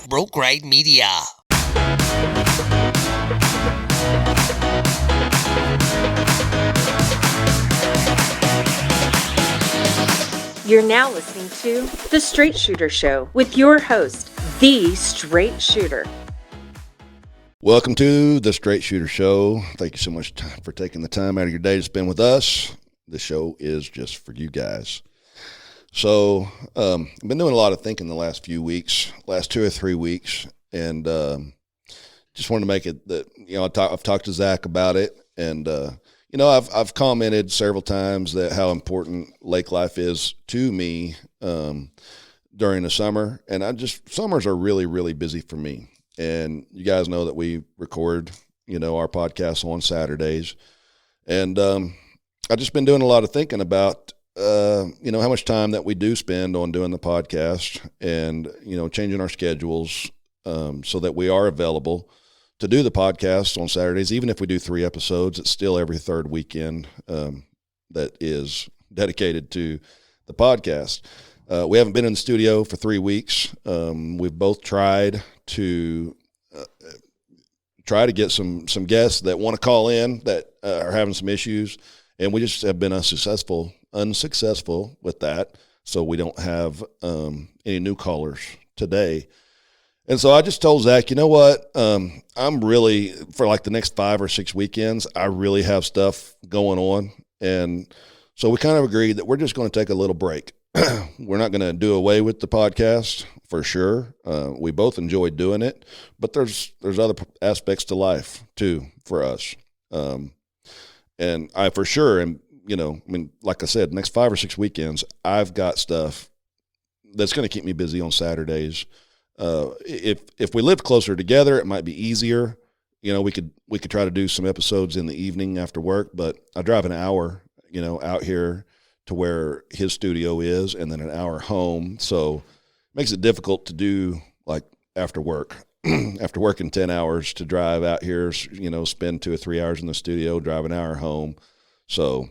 Broke Ride Media. You're now listening to The Straight Shooter Show with your host, The Straight Shooter. Welcome to The Straight Shooter Show. Thank you so much for taking the time out of your day to spend with us. The show is just for you guys. So I've been doing a lot of thinking the last few weeks, last 2 or 3 weeks, and just wanted to make it that, I've talked to Zach about it, and I've commented several times that how important lake life is to me during the summer, and summers are really, really busy for me. And you guys know that we record, our podcast on Saturdays, and I've just been doing a lot of thinking about how much time that we do spend on doing the podcast and, changing our schedules so that we are available to do the podcast on Saturdays. Even if we do 3 episodes, it's still every third weekend that is dedicated to the podcast. We haven't been in the studio for 3 weeks. We've both tried to get some guests that want to call in that are having some issues, and we just have been unsuccessful with that. So we don't have any new callers today. And so I just told Zach, you know what? I'm really, for like the next 5 or 6 weekends, I really have stuff going on. And so we kind of agreed that we're just going to take a little break. We're not going to do away with the podcast for sure. We both enjoy doing it, but there's other aspects to life too for us. And I for sure am, like I said, next 5 or 6 weekends, I've got stuff that's going to keep me busy on Saturdays. If we lived closer together, it might be easier. We could try to do some episodes in the evening after work, but I drive an hour, out here to where his studio is, and then an hour home. So it makes it difficult to do like after work, after working 10 hours to drive out here, spend 2 or 3 hours in the studio, drive an hour home. So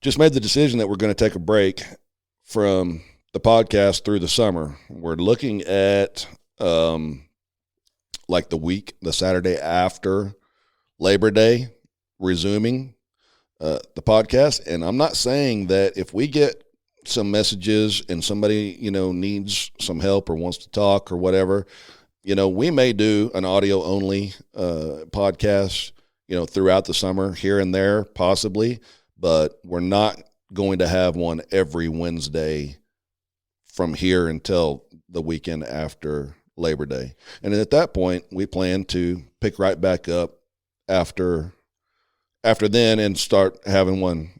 just made the decision that we're going to take a break from the podcast through the summer. We're looking at like the Saturday after Labor Day, resuming the podcast. And I'm not saying that if we get some messages and somebody, needs some help or wants to talk or whatever, we may do an audio only podcast, throughout the summer here and there possibly, but we're not going to have one every Wednesday from here until the weekend after Labor Day. And at that point, we plan to pick right back up after then and start having one,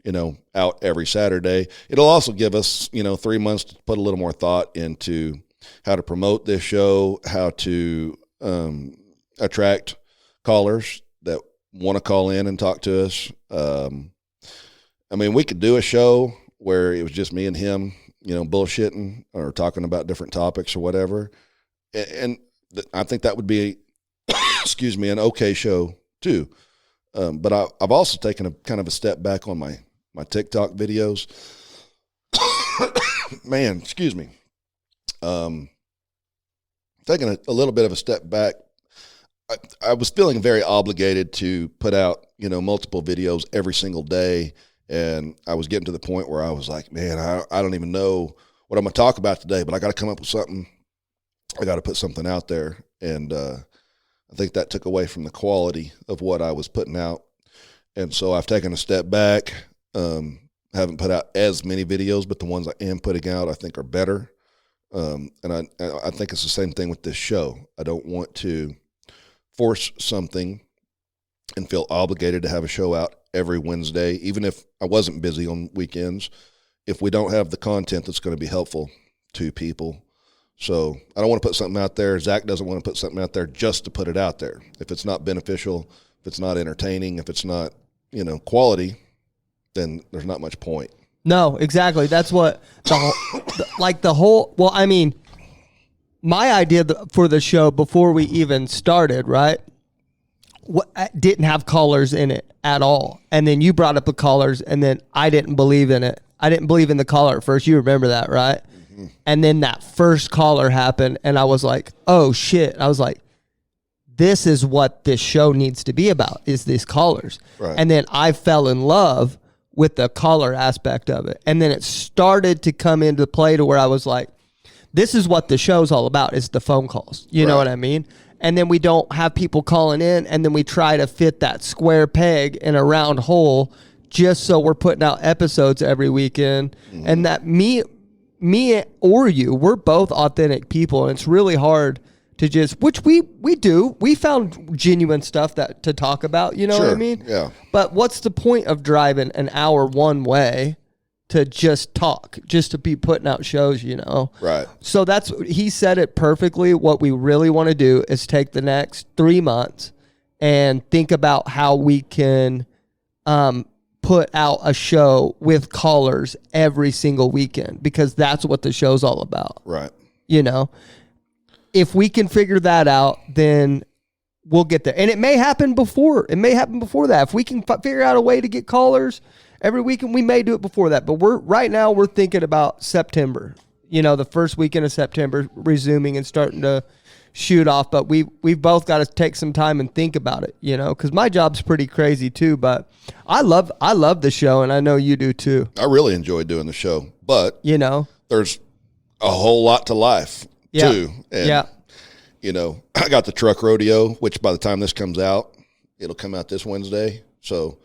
out every Saturday. It'll also give us, 3 months to put a little more thought into how to promote this show, how to attract callers that want to call in and talk to us. We could do a show where it was just me and him, bullshitting or talking about different topics or whatever. And I think that would be, an okay show too. But I've also taken a kind of a step back on my TikTok videos. Man, excuse me. Taking a little bit of a step back. I was feeling very obligated to put out, multiple videos every single day. And I was getting to the point where I was like, man, I don't even know what I'm going to talk about today, but I got to come up with something. I got to put something out there. And I think that took away from the quality of what I was putting out. And so I've taken a step back. Haven't put out as many videos, but the ones I am putting out I think are better. And I think it's the same thing with this show. I don't want to force something and feel obligated to have a show out every Wednesday, even if I wasn't busy on weekends, if we don't have the content that's going to be helpful to people. So I don't want to put something out there. Zach doesn't want to put something out there just to put it out there. If it's not beneficial, if it's not entertaining, if it's not, quality, then there's not much point. No, exactly. That's what my idea for the show before we even started, right? Didn't have callers in it at all. And then you brought up the callers, and then I didn't believe in it. I didn't believe in the caller at first. You remember that, right? Mm-hmm. And then that first caller happened, and I was like, oh, shit. I was like, this is what this show needs to be about, is these callers. Right. And then I fell in love with the caller aspect of it. And then it started to come into play to where I was like, this is what the show's all about, is the phone calls. You know what I mean? And then we don't have people calling in, and then we try to fit that square peg in a round hole just so we're putting out episodes every weekend. And that me or you, we're both authentic people, and it's really hard to just, which we do. We found genuine stuff that to talk about, you know what I mean? Yeah. But what's the point of driving an hour one way to just talk, just to be putting out shows, you know? Right. So he said it perfectly. What we really want to do is take the next 3 months and think about how we can put out a show with callers every single weekend, because that's what the show's all about. Right. You know? If we can figure that out, then we'll get there. And it may happen before. That. If we can figure out a way to get callers every weekend, we may do it before that. But right now we're thinking about September. You know, the first weekend of September, resuming and starting to shoot off. But we've both got to take some time and think about it, you know, because my job's pretty crazy too. But I love the show, and I know you do too. I really enjoy doing the show, but you know, there's a whole lot to life too. And, you know, I got the truck rodeo, which by the time this comes out, it'll come out this Wednesday. So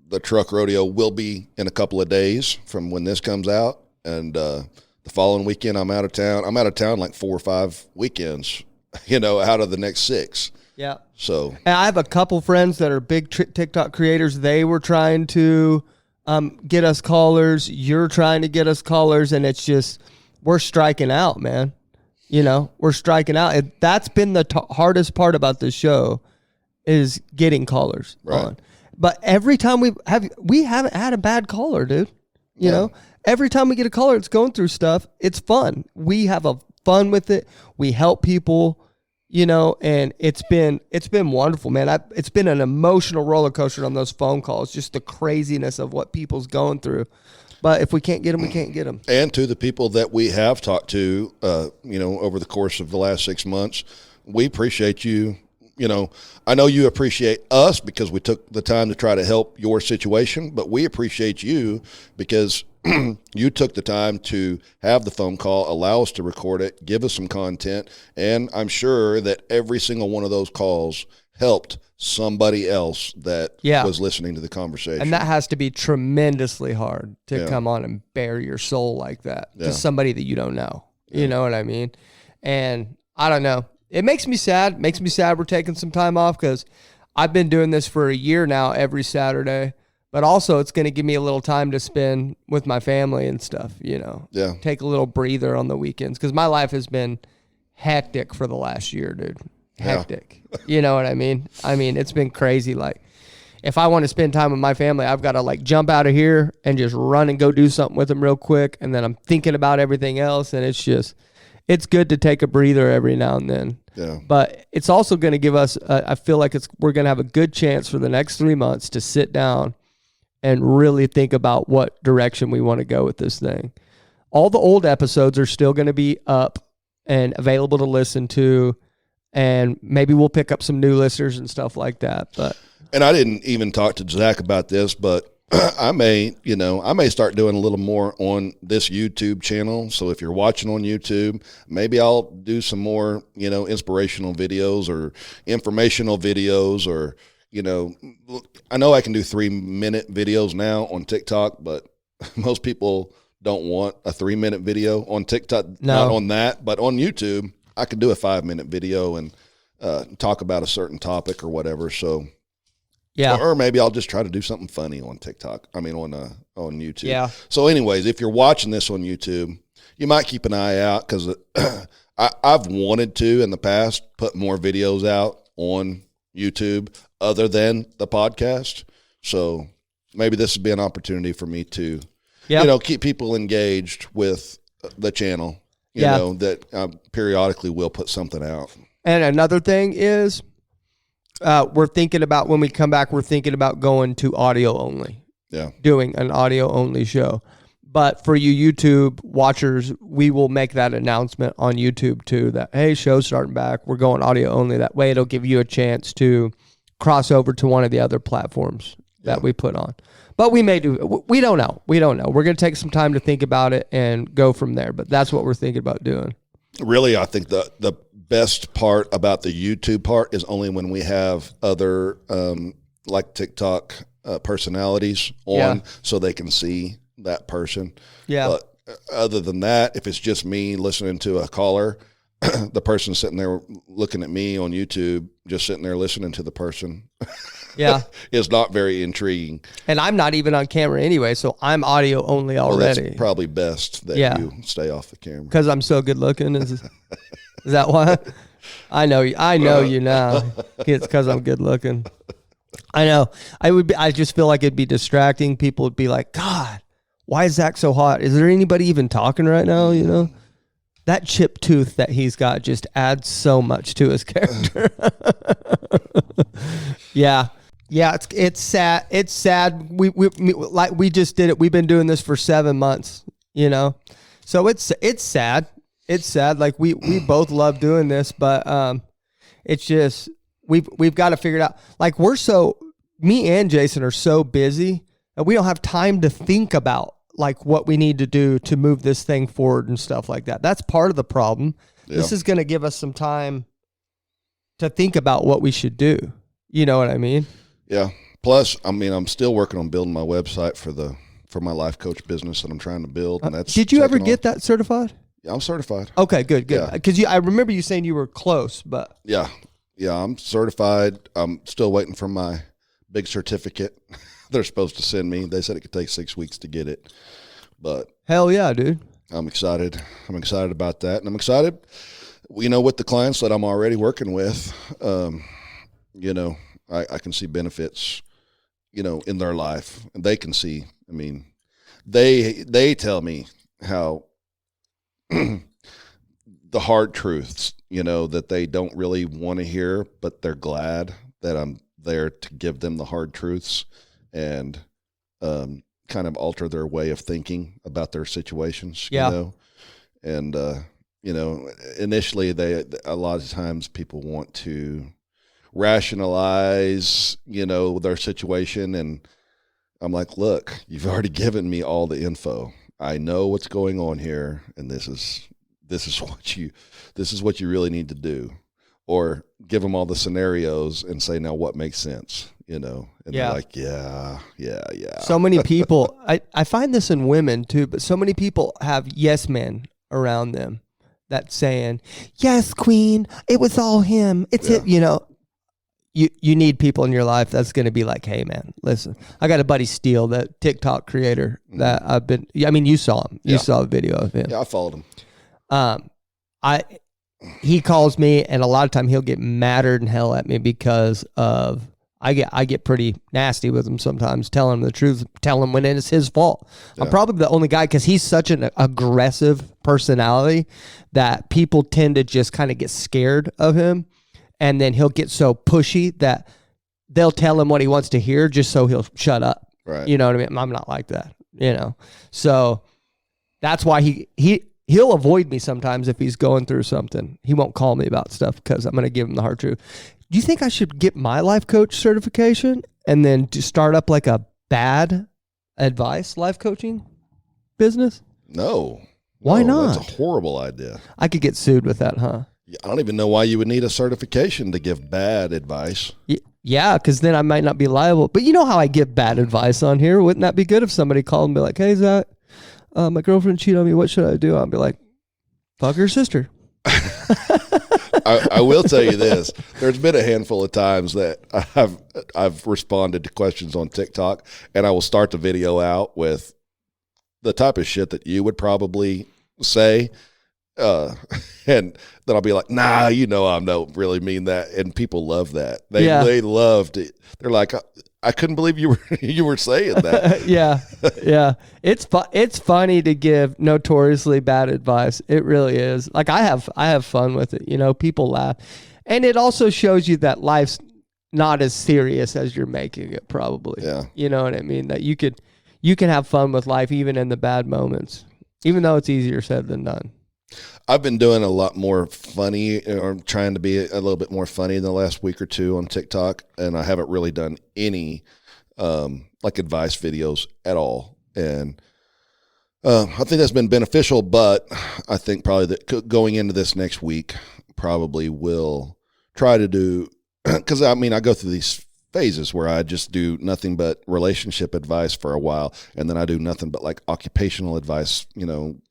the truck rodeo will be in a couple of days from when this comes out. And the following weekend, I'm out of town. I'm out of town like 4 or 5 weekends, you know, out of the next 6. Yeah. So and I have a couple friends that are big TikTok creators. They were trying to get us callers. You're trying to get us callers. And it's just, we're striking out, man. You know, we're striking out. That's been the hardest part about this show, is getting callers on. But every time we haven't had a bad caller, dude. You know, every time we get a caller, it's going through stuff. It's fun. We have a fun with it. We help people, you know, and it's been wonderful, man. It's been an emotional roller coaster on those phone calls, just the craziness of what people's going through. But if we can't get them, we can't get them. And to the people that we have talked to, you know, over the course of the last 6 months, we appreciate you. You know, I know you appreciate us because we took the time to try to help your situation, but we appreciate you because you took the time to have the phone call, allow us to record it, give us some content, and I'm sure that every single one of those calls helped somebody else that was listening to the conversation. And that has to be tremendously hard to come on and bare your soul like that to somebody that you don't know. You know what I mean? And I don't know. It makes me sad. We're taking some time off because I've been doing this for a year now every Saturday. But also it's going to give me a little time to spend with my family and stuff, you know. Yeah. Take a little breather on the weekends because my life has been hectic for the last year, dude. Hectic. You know what I mean? I mean, it's been crazy. Like, if I want to spend time with my family, I've got to like jump out of here and just run and go do something with them real quick. And then I'm thinking about everything else. And it's good to take a breather every now and then. Yeah. But it's also going to give us, I feel like we're going to have a good chance for the next 3 months to sit down and really think about what direction we want to go with this thing. All the old episodes are still going to be up and available to listen to. And maybe we'll pick up some new listeners and stuff like that. And I didn't even talk to Zach about this, but I may start doing a little more on this YouTube channel. So if you're watching on YouTube, maybe I'll do some more, you know, inspirational videos or informational videos, or, you know I can do 3-minute videos now on TikTok, but most people don't want a 3-minute video on TikTok. Not on that, but on YouTube, I could do a 5-minute video and talk about a certain topic or whatever. So, yeah. Or maybe I'll just try to do something funny on TikTok. I mean, on YouTube. Yeah. So, anyways, if you're watching this on YouTube, you might keep an eye out because I've wanted to in the past put more videos out on YouTube other than the podcast. So maybe this would be an opportunity for me to, you know, keep people engaged with the channel. You know, that periodically we'll put something out. And another thing is we're thinking about, when we come back, we're thinking about going to audio only. Yeah. Doing an audio only show. But for you YouTube watchers, we will make that announcement on YouTube too, that, hey, show's starting back. We're going audio only. That way it'll give you a chance to cross over to one of the other platforms that we put on. But we may do, we don't know. We don't know. We're going to take some time to think about it and go from there. But that's what we're thinking about doing. Really, I think the best part about the YouTube part is only when we have other like TikTok personalities on so they can see that person. Yeah. But other than that, if it's just me listening to a caller, the person sitting there looking at me on YouTube, just sitting there listening to the person. Yeah. Is not very intriguing. And I'm not even on camera anyway, so I'm audio only already. Well, that's probably best that you stay off the camera. Because I'm so good looking. Is that why? I know you now. It's because I'm good looking. I know. I just feel like it'd be distracting. People would be like, God, why is Zach so hot? Is there anybody even talking right now? You know, that chipped tooth that he's got just adds so much to his character. Yeah. It's sad. It's sad. We just did it. We've been doing this for 7 months, you know? So it's sad. It's sad. Like we both love doing this, but, it's just, we've got to figure it out. Like me and Jason are so busy that we don't have time to think about like what we need to do to move this thing forward and stuff like that. That's part of the problem. Yeah. This is going to give us some time to think about what we should do. You know what I mean? Yeah. Plus, I mean, I'm still working on building my website for my life coach business that I'm trying to build. And that's did you ever get that certified? Yeah, I'm certified. Okay, good. Because I remember you saying you were close, but yeah, I'm certified. I'm still waiting for my big certificate. They're supposed to send me. They said it could take 6 weeks to get it, but hell yeah, dude. I'm excited. I'm excited about that. And I'm excited, you know, with the clients that I'm already working with, you know, I can see benefits, you know, in their life, and they can see, I mean, they tell me how the hard truths, you know, that they don't really want to hear, but they're glad that I'm there to give them the hard truths and kind of alter their way of thinking about their situations, you know? And, you know, initially a lot of times people want to rationalize, you know, their situation. And I'm like, look, you've already given me all the info. I know what's going on here. And this is what you really need to do. Or give them all the scenarios and say, now what makes sense, you know? And they're like, yeah. So many people, I find this in women too, but so many people have yes men around them that's saying, yes, queen, it was all him. It's it, you know. You need people in your life that's going to be like, hey, man, listen, I got a buddy Steele, that TikTok creator that you saw him. You saw a video of him. Yeah, I followed him. He calls me, and a lot of time he'll get madder than hell at me because of I get pretty nasty with him sometimes, tell him the truth, tell him when it's his fault. Yeah. I'm probably the only guy, because he's such an aggressive personality that people tend to just kind of get scared of him, and then he'll get so pushy that they'll tell him what he wants to hear just so he'll shut up. Right. You know what I mean? I'm not like that, you know. So that's why he'll avoid me sometimes if he's going through something. He won't call me about stuff because I'm going to give him the hard truth. Do you think I should get my life coach certification and then to start up like a bad advice life coaching business? No. Why not? That's a horrible idea. I could get sued with that, huh? I don't even know why you would need a certification to give bad advice. Yeah, because then I might not be liable. But you know how I give bad advice on here? Wouldn't that be good if somebody called and be like, hey, Zach, my girlfriend cheated on me. What should I do? I'll be like, fuck her sister. I will tell you this. There's been a handful of times that I've responded to questions on TikTok, and I will start the video out with the type of shit that you would probably say. And then I'll be like, nah, you know, I don't really mean that. And people love that. They loved it. They're like, I couldn't believe you were saying that. Yeah. It's funny to give notoriously bad advice. It really is. Like I have fun with it. You know, people laugh, and it also shows you that life's not as serious as you're making it. Probably. Yeah. You know what I mean? That you you can have fun with life even in the bad moments, even though it's easier said than done. I've been doing a lot more funny, or trying to be a little bit more funny in the last week or two on TikTok, and I haven't really done any like advice videos at all. And I think that's been beneficial, but I think probably that going into this next week, probably will try to do, because I mean, I go through these phases where I just do nothing but relationship advice for a while, and then I do nothing but like occupational advice,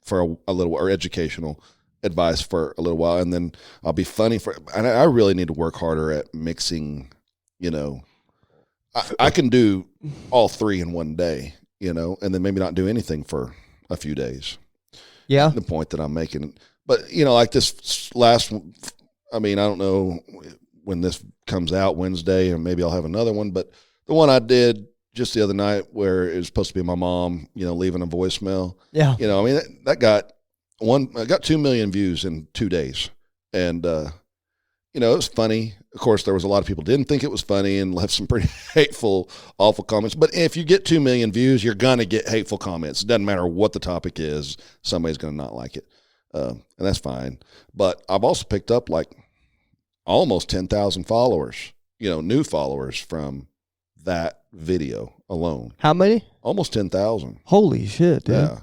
for a little, or educational advice for a little while, and then I'll be funny and I really need to work harder at mixing, I can do all three in one day, and then maybe not do anything for a few days. Yeah. The point that I'm making. But, like this last, I mean, I don't know when this comes out Wednesday, or maybe I'll have another one, but the one I did just the other night where it was supposed to be my mom, leaving a voicemail. Yeah. I mean, that got I got 2 million views in 2 days. And, it was funny. Of course, there was a lot of people didn't think it was funny and left some pretty hateful, awful comments. But if you get 2 million views, you're going to get hateful comments. It doesn't matter what the topic is. Somebody's going to not like it. And that's fine. But I've also picked up like almost 10,000 followers, new followers from that video alone. How many? Almost 10,000. Holy shit, dude. Yeah.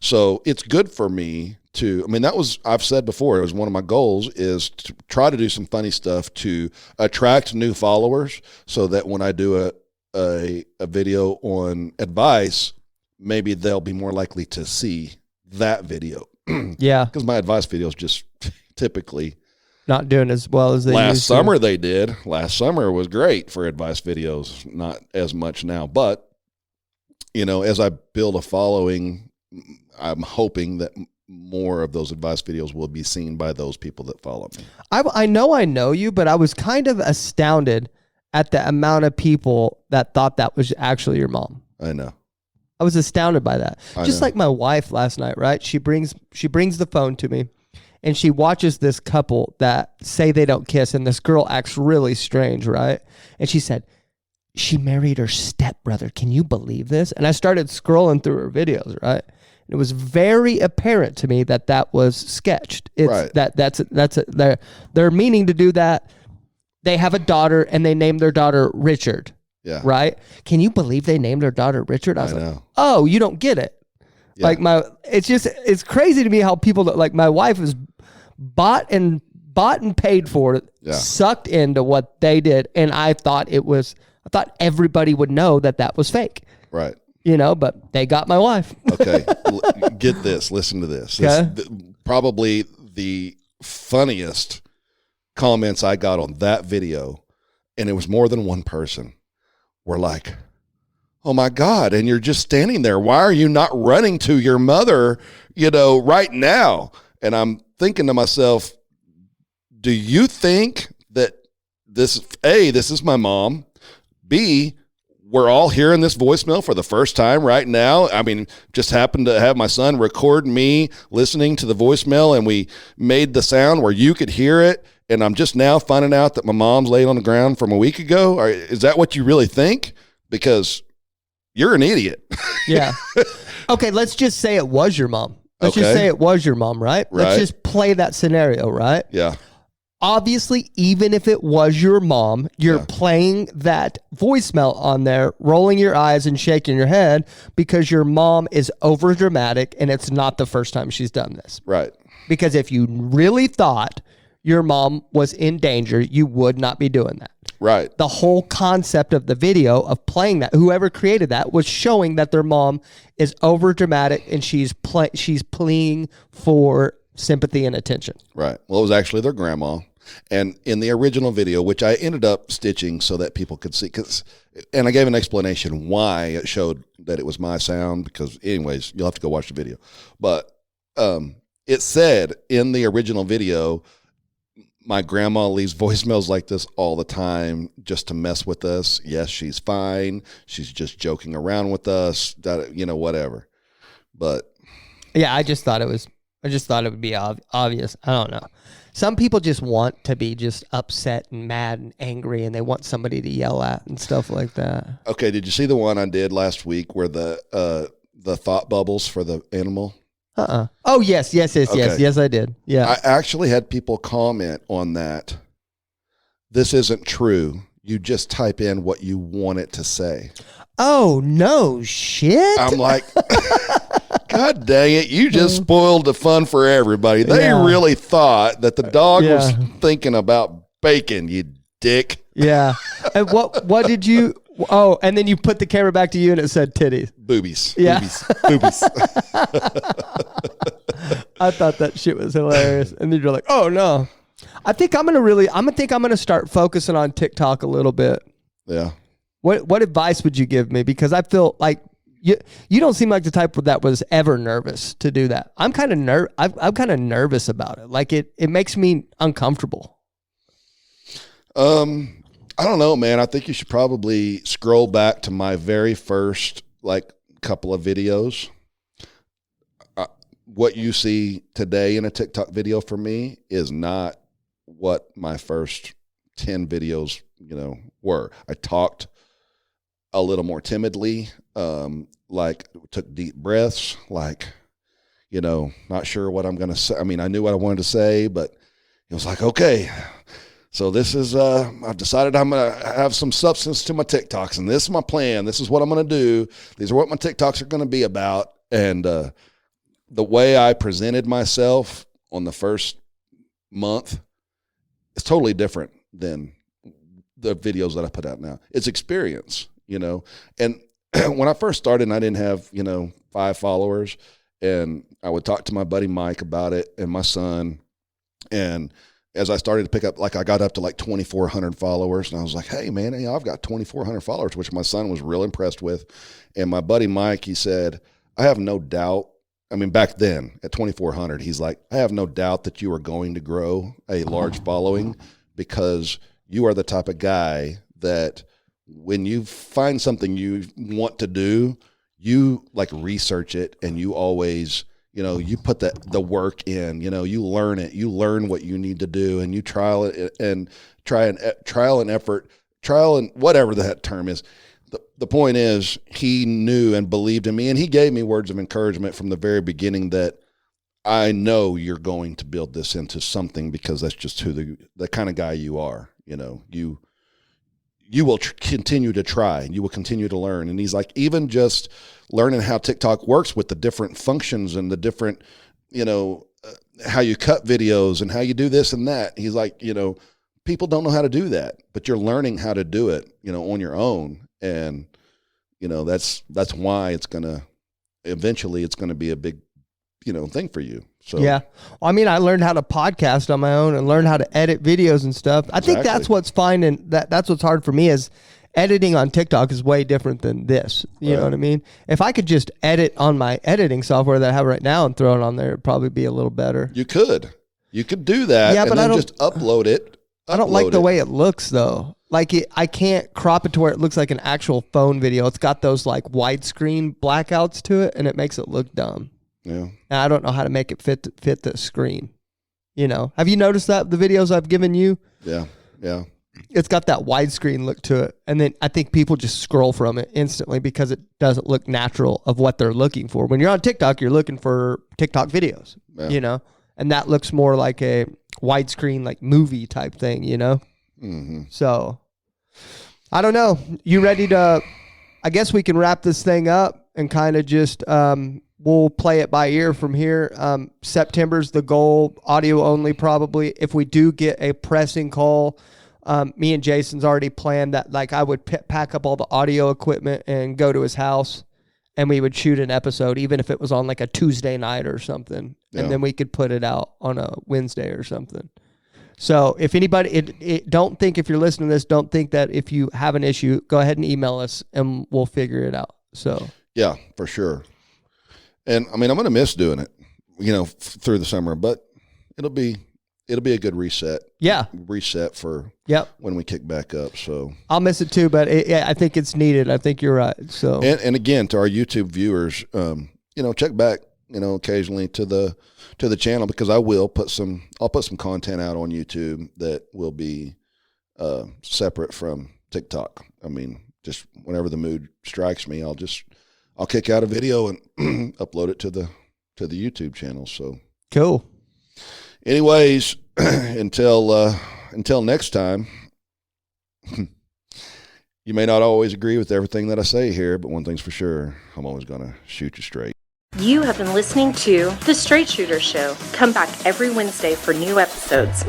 So it's good for me to, I mean, I've said before, it was one of my goals is to try to do some funny stuff to attract new followers so that when I do a video on advice, maybe they'll be more likely to see that video. Yeah. Because my advice videos just typically not doing as well as they last used summer to. they did. Last summer was great for advice videos, not as much now. But, as I build a following, I'm hoping that more of those advice videos will be seen by those people that follow me. I know you, but I was kind of astounded at the amount of people that thought that was actually your mom. I know. I was astounded by that. I Just know. like my wife last night, right? She brings the phone to me and she watches this couple that say they don't kiss, and this girl acts really strange, right? And she said, she married her stepbrother. Can you believe this? And I started scrolling through her videos, right? It was very apparent to me that was sketched. It's right. They're meaning to do that. They have a daughter and they named their daughter Richard. Yeah. Right? Can you believe they named their daughter Richard? I was like, know. oh, you don't get it. Yeah. Like it's crazy to me how people that, like, my wife is bought and paid for it, Yeah. sucked into what they did, and I thought everybody would know that was fake. Right. But they got my wife. Okay. Get this. Listen to this. Okay. Probably the funniest comments I got on that video, and it was more than one person, were like, oh my God, and you're just standing there. Why are you not running to your mother, right now? And I'm thinking to myself, do you think that this is my mom? B, we're all hearing this voicemail for the first time right now. I mean, just happened to have my son record me listening to the voicemail, and we made the sound where you could hear it. And I'm just now finding out that my mom's laid on the ground from a week ago. Or is that what you really think? Because you're an idiot. Yeah. Okay, let's just say it was your mom. Let's just Okay. say it was your mom, right? Let's Right. just play that scenario, right? Yeah. Obviously, even if it was your mom, you're Yeah. playing that voicemail on there, rolling your eyes and shaking your head because your mom is over dramatic and it's not the first time she's done this. Right. Because if you really thought your mom was in danger, you would not be doing that. Right. The whole concept of the video of playing that, whoever created that, was showing that their mom is over dramatic and she's pleading for sympathy and attention. Right. Well, it was actually their grandma. And in the original video, which I ended up stitching so that people could see, and I gave an explanation why it showed that it was my sound, because anyways, you'll have to go watch the video. But it said in the original video, my grandma leaves voicemails like this all the time just to mess with us. Yes, she's fine. She's just joking around with us, whatever. But Yeah, I just thought it I just thought it would be obvious. I don't know. Some people just want to be just upset and mad and angry, and they want somebody to yell at and stuff like that. Okay, did you see the one I did last week where the thought bubbles for the animal? Oh, yes, I did. Yeah. I actually had people comment on that. This isn't true. You just type in what you want it to say. Oh, no shit. I'm like, God dang it, you just spoiled the fun for everybody. They really thought that the dog was thinking about bacon, you dick. Yeah. And what did you... Oh, and then you put the camera back to you and it said titties. Boobies. Yeah. Boobies. I thought that shit was hilarious. And then you're like, oh, no. I think I'm gonna start focusing on TikTok a little bit. Yeah. What advice would you give me? Because I feel like you don't seem like the type that was ever nervous to do that. I'm kind of I'm kind of nervous about it. Like it makes me uncomfortable. I don't know, man. I think you should probably scroll back to my very first couple of videos. What you see today in a TikTok video for me is not what my first 10 videos, were. I talked a little more timidly, took deep breaths, not sure what I'm going to say. I mean, I knew what I wanted to say, but it was like, okay, so this is, I've decided I'm going to have some substance to my TikToks, and this is my plan. This is what I'm going to do. These are what my TikToks are going to be about. And the way I presented myself on the first month is totally different than the videos that I put out now. It's experience, And when I first started and I didn't have, 5 followers, and I would talk to my buddy Mike about it and my son, and as I started to pick up, I got up to 2,400 followers, and I was like, hey, man, I've got 2,400 followers, which my son was real impressed with. And my buddy Mike, he said, I have no doubt. I mean, back then at 2,400, he's like, I have no doubt that you are going to grow a large following, because you are the type of guy that when you find something you want to do, you research it, and you always, you put the work in, you learn it, you learn what you need to do, and you trial and whatever that term is. The point is, he knew and believed in me, and he gave me words of encouragement from the very beginning that I know you're going to build this into something, because that's just who the kind of guy you are. You will continue to try, and you will continue to learn. And he's like, even just learning how TikTok works with the different functions and the different, how you cut videos and how you do this and that. He's like, people don't know how to do that, but you're learning how to do it, on your own. And, that's why it's going to, eventually it's going to be a big, thing for you. So, yeah. Well, I mean, I learned how to podcast on my own and learn how to edit videos and stuff. I think that's what's fine. And that's what's hard for me is editing on TikTok is way different than this. You know what I mean? If I could just edit on my editing software that I have right now and throw it on there, it'd probably be a little better. You could do that. Yeah, and but then I don't just upload it. I don't like the way it looks though. I can't crop it to where it looks like an actual phone video. It's got those widescreen blackouts to it, and it makes it look dumb. Yeah. And I don't know how to make it fit the screen. Have you noticed that the videos I've given you? Yeah. Yeah. It's got that widescreen look to it. And then I think people just scroll from it instantly because it doesn't look natural of what they're looking for. When you're on TikTok, you're looking for TikTok videos, and that looks more like a widescreen, movie type thing, Mm-hmm. So I don't know. You ready to, I guess we can wrap this thing up and kind of just, we'll play it by ear from here. September's the goal, audio only probably. If we do get a pressing call, me and Jason's already planned that I would pack up all the audio equipment and go to his house, and we would shoot an episode, even if it was on a Tuesday night or something. Yeah. And then we could put it out on a Wednesday or something. So if anybody, don't think if you're listening to this, don't think that if you have an issue, go ahead and email us and we'll figure it out. So yeah, for sure. And I mean, I'm going to miss doing it, through the summer, but it'll be a good reset. Yeah. Reset for when we kick back up. So I'll miss it too, but I think it's needed. I think you're right. So, and again, to our YouTube viewers, check back occasionally to the channel, because I'll put some content out on YouTube that will be separate from TikTok. I mean, just whenever the mood strikes me, I'll kick out a video and upload it to the YouTube channel. So cool. Anyways, until next time, you may not always agree with everything that I say here, but one thing's for sure, I'm always going to shoot you straight. You have been listening to The Straight Shooter Show. Come back every Wednesday for new episodes.